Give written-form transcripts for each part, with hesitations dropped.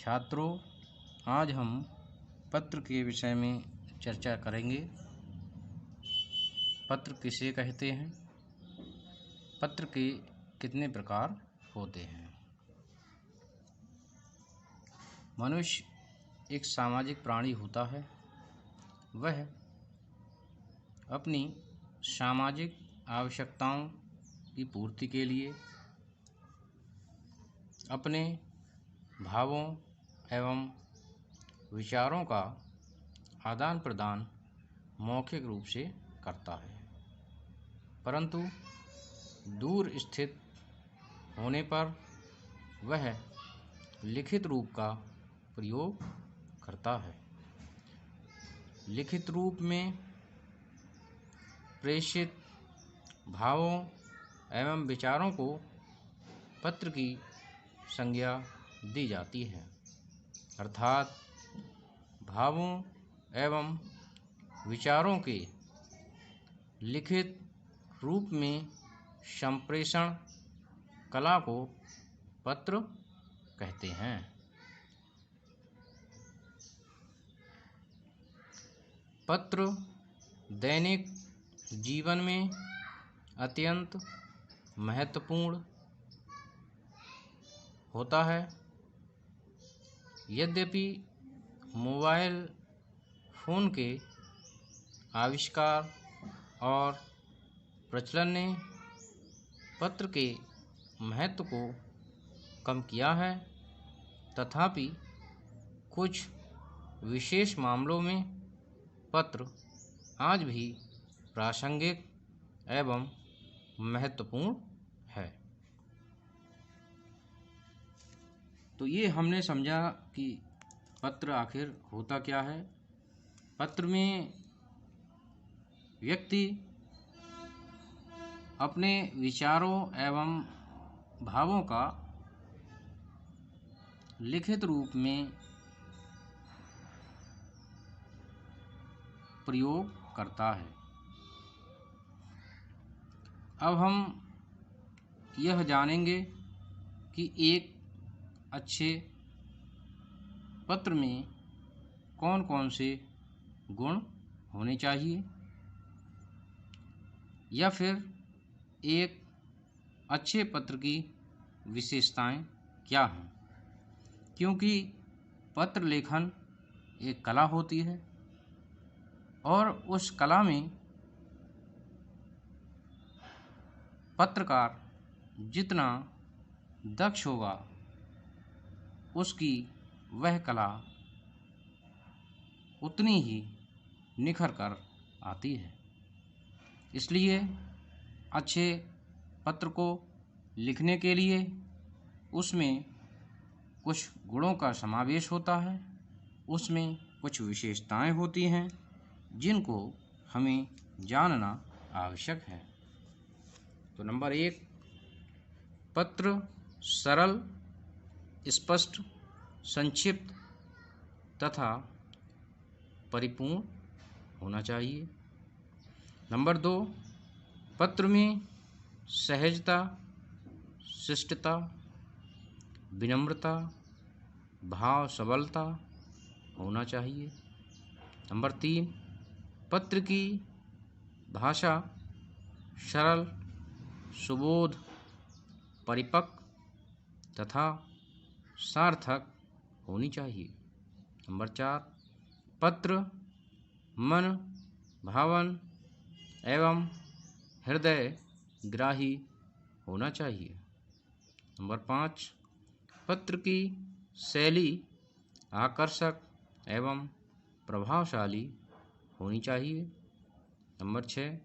छात्रों, आज हम पत्र के विषय में चर्चा करेंगे। पत्र किसे कहते हैं? पत्र के कितने प्रकार होते हैं? मनुष्य एक सामाजिक प्राणी होता है। वह अपनी सामाजिक आवश्यकताओं की पूर्ति के लिए अपने भावों एवं विचारों का आदान प्रदान मौखिक रूप से करता है, परंतु दूर स्थित होने पर वह लिखित रूप का प्रयोग करता है। लिखित रूप में प्रेषित भावों एवं विचारों को पत्र की संज्ञा दी जाती है, अर्थात भावों एवं विचारों के लिखित रूप में संप्रेषण कला को पत्र कहते हैं। पत्र दैनिक जीवन में अत्यंत महत्वपूर्ण होता है। यद्यपि मोबाइल फ़ोन के आविष्कार और प्रचलन ने पत्र के महत्व को कम किया है, तथापि कुछ विशेष मामलों में पत्र आज भी प्रासंगिक एवं महत्वपूर्ण है। तो ये हमने समझा कि पत्र आखिर होता क्या है। पत्र में व्यक्ति अपने विचारों एवं भावों का लिखित रूप में प्रयोग करता है। अब हम यह जानेंगे कि एक अच्छे पत्र में कौन कौन से गुण होने चाहिए, या फिर एक अच्छे पत्र की विशेषताएं क्या हैं। क्योंकि पत्र लेखन एक कला होती है और उस कला में पत्रकार जितना दक्ष होगा, उसकी वह कला उतनी ही निखर कर आती है। इसलिए अच्छे पत्र को लिखने के लिए उसमें कुछ गुणों का समावेश होता है, उसमें कुछ विशेषताएं होती हैं जिनको हमें जानना आवश्यक है। तो नंबर 1, पत्र सरल, स्पष्ट, संक्षिप्त तथा परिपूर्ण होना चाहिए। नंबर 2, पत्र में सहजता, शिष्टता, विनम्रता, भाव सबलता होना चाहिए। नंबर 3, पत्र की भाषा सरल, सुबोध, परिपक्व तथा सार्थक होनी चाहिए। नंबर 4, पत्र मन भावन एवं हृदय ग्राही होना चाहिए। नंबर 5, पत्र की शैली आकर्षक एवं प्रभावशाली होनी चाहिए। नंबर 6,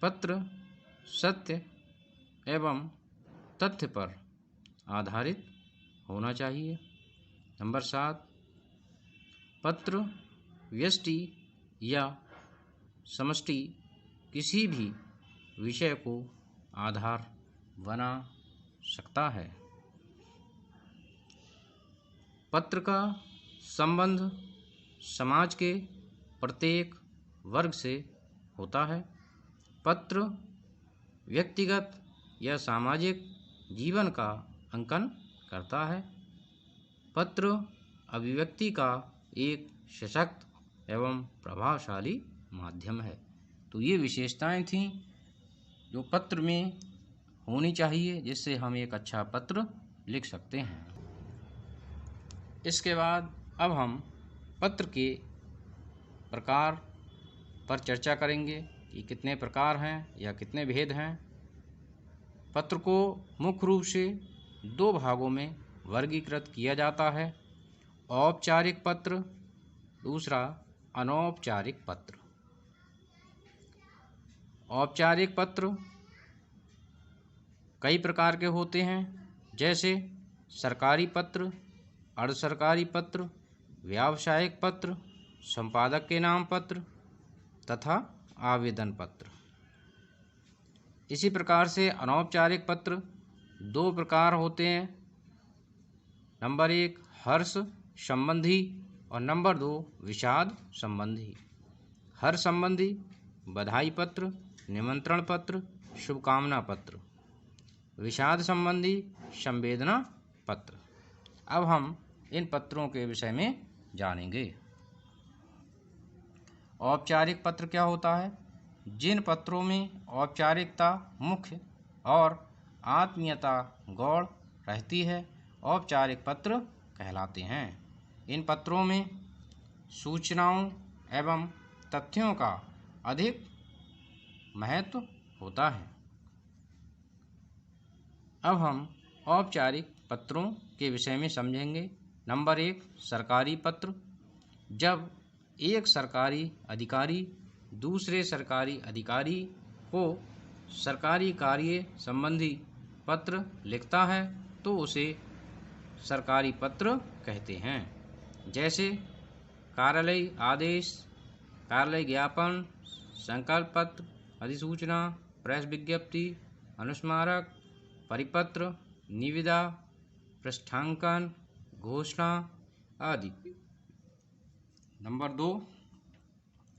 पत्र सत्य एवं तथ्य पर आधारित होना चाहिए। नंबर 7, पत्र व्यष्टि या समष्टि किसी भी विषय को आधार बना सकता है। पत्र का संबंध समाज के प्रत्येक वर्ग से होता है। पत्र व्यक्तिगत या सामाजिक जीवन का अंकन करता है। पत्र अभिव्यक्ति का एक सशक्त एवं प्रभावशाली माध्यम है। तो ये विशेषताएं थीं जो पत्र में होनी चाहिए, जिससे हम एक अच्छा पत्र लिख सकते हैं। इसके बाद अब हम पत्र के प्रकार पर चर्चा करेंगे कि कितने प्रकार हैं या कितने भेद हैं। पत्र को मुख्य रूप से दो भागों में वर्गीकृत किया जाता है, औपचारिक पत्र, दूसरा अनौपचारिक पत्र। औपचारिक पत्र कई प्रकार के होते हैं, जैसे सरकारी पत्र, अर्ध सरकारी पत्र, व्यावसायिक पत्र, संपादक के नाम पत्र तथा आवेदन पत्र। इसी प्रकार से अनौपचारिक पत्र दो प्रकार होते हैं, नंबर 1 हर्ष संबंधी और नंबर 2 विषाद संबंधी। हर्ष संबंधी बधाई पत्र, निमंत्रण पत्र, शुभकामना पत्र। विषाद संबंधी संवेदना पत्र। अब हम इन पत्रों के विषय में जानेंगे। औपचारिक पत्र क्या होता है? जिन पत्रों में औपचारिकता मुख्य और आत्मीयता गौण रहती है, औपचारिक पत्र कहलाते हैं। इन पत्रों में सूचनाओं एवं तथ्यों का अधिक महत्व होता है। अब हम औपचारिक पत्रों के विषय में समझेंगे। नंबर 1 सरकारी पत्र। जब एक सरकारी अधिकारी दूसरे सरकारी अधिकारी को सरकारी कार्य संबंधी पत्र लिखता है तो उसे सरकारी पत्र कहते हैं। जैसे कार्यालय आदेश, कार्यालय ज्ञापन, संकल्प पत्र, अधिसूचना, प्रेस विज्ञप्ति, अनुस्मारक, परिपत्र, निविदा, पृष्ठांकन, घोषणा आदि। नंबर 2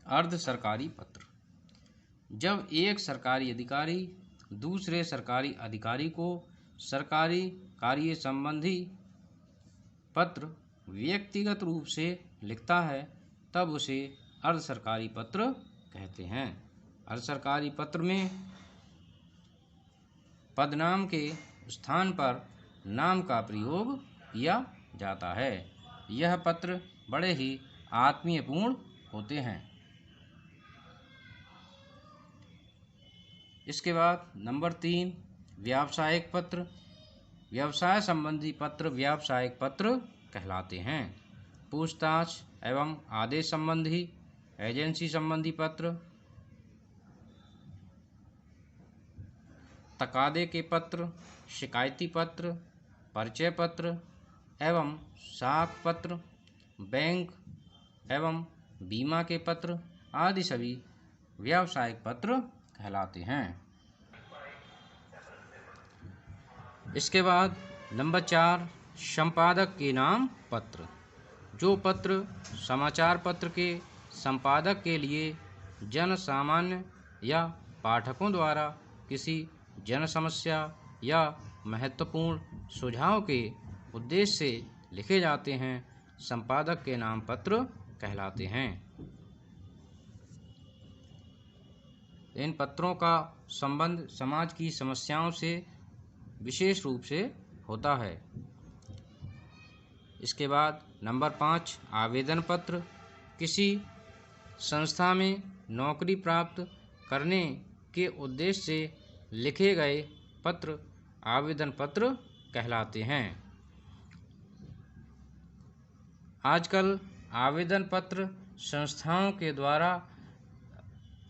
अर्ध सरकारी पत्र। जब एक सरकारी अधिकारी दूसरे सरकारी अधिकारी को सरकारी कार्य संबंधी पत्र व्यक्तिगत रूप से लिखता है तब उसे अर्ध सरकारी पत्र कहते हैं। अर्ध सरकारी पत्र में पदनाम के स्थान पर नाम का प्रयोग किया जाता है। यह पत्र बड़े ही आत्मीयपूर्ण होते हैं। इसके बाद नंबर 3 व्यावसायिक पत्र। व्यवसाय संबंधी पत्र व्यावसायिक पत्र कहलाते हैं। पूछताछ एवं आदेश संबंधी, एजेंसी संबंधी पत्र, तकादे के पत्र, शिकायती पत्र, परिचय पत्र एवं साख पत्र, बैंक एवं बीमा के पत्र आदि सभी व्यावसायिक पत्र कहलाते हैं। इसके बाद नंबर 4 संपादक के नाम पत्र। जो पत्र समाचार पत्र के संपादक के लिए जन सामान्य या पाठकों द्वारा किसी जन समस्या या महत्वपूर्ण सुझाव के उद्देश्य से लिखे जाते हैं, संपादक के नाम पत्र कहलाते हैं। इन पत्रों का संबंध समाज की समस्याओं से विशेष रूप से होता है। इसके बाद नंबर 5 आवेदन पत्र। किसी संस्था में नौकरी प्राप्त करने के उद्देश्य से लिखे गए पत्र आवेदन पत्र कहलाते हैं। आजकल आवेदन पत्र संस्थाओं के द्वारा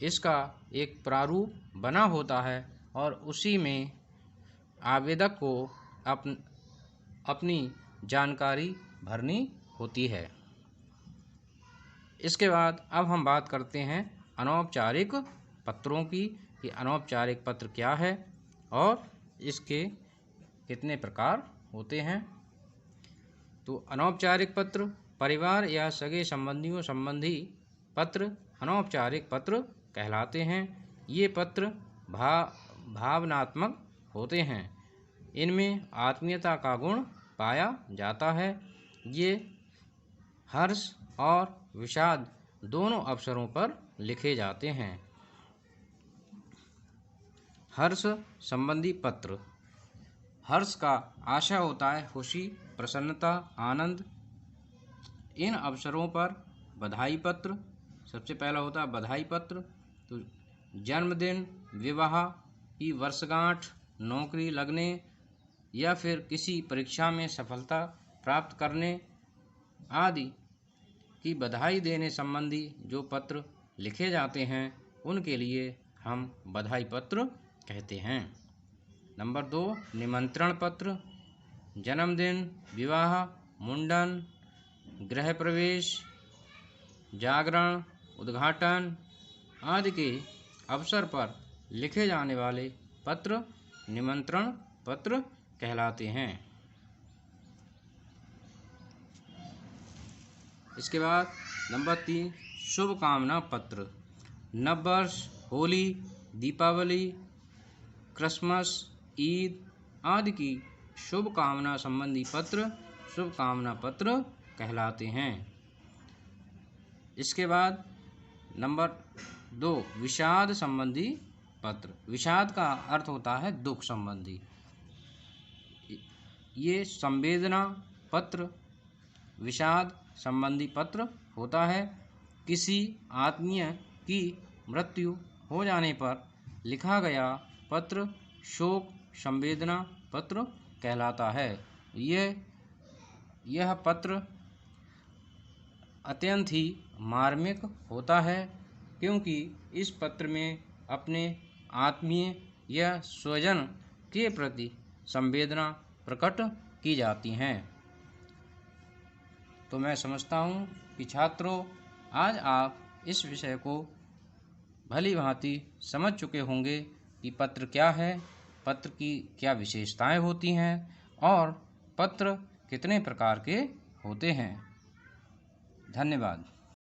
इसका एक प्रारूप बना होता है और उसी में आवेदक को अपनी जानकारी भरनी होती है। इसके बाद अब हम बात करते हैं अनौपचारिक पत्रों की कि अनौपचारिक पत्र क्या है और इसके कितने प्रकार होते हैं। तो अनौपचारिक पत्र परिवार या सगे संबंधियों संबंधी पत्र अनौपचारिक पत्र कहलाते हैं। ये पत्र भावनात्मक होते हैं। इनमें आत्मीयता का गुण पाया जाता है। ये हर्ष और विषाद दोनों अवसरों पर लिखे जाते हैं। हर्ष संबंधी पत्र। हर्ष का आशय होता है खुशी, प्रसन्नता, आनंद। इन अवसरों पर बधाई पत्र सबसे पहला होता है। बधाई पत्र तो जन्मदिन, विवाह की वर्षगांठ, नौकरी लगने या फिर किसी परीक्षा में सफलता प्राप्त करने आदि की बधाई देने संबंधी जो पत्र लिखे जाते हैं उनके लिए हम बधाई पत्र कहते हैं। नंबर 2, निमंत्रण पत्र। जन्मदिन, विवाह, मुंडन, गृह प्रवेश, जागरण, उद्घाटन आदि के अवसर पर लिखे जाने वाले पत्र निमंत्रण पत्र कहलाते हैं। इसके बाद नंबर 3, शुभकामना पत्र। नववर्ष, होली, दीपावली, क्रिसमस, ईद आदि की शुभकामना संबंधी पत्र शुभकामना पत्र कहलाते हैं। इसके बाद नंबर 2, विषाद संबंधी पत्र। विषाद का अर्थ होता है दुख संबंधी। ये संवेदना पत्र विषाद संबंधी पत्र होता है। किसी आत्मीय की मृत्यु हो जाने पर लिखा गया पत्र शोक संवेदना पत्र कहलाता है। यह पत्र अत्यंत ही मार्मिक होता है क्योंकि इस पत्र में अपने आत्मीय या स्वजन के प्रति संवेदना प्रकट की जाती हैं। तो मैं समझता हूँ कि छात्रों आज आप इस विषय को भली भांति समझ चुके होंगे कि पत्र क्या है, पत्र की क्या विशेषताएं होती हैं और पत्र कितने प्रकार के होते हैं। धन्यवाद।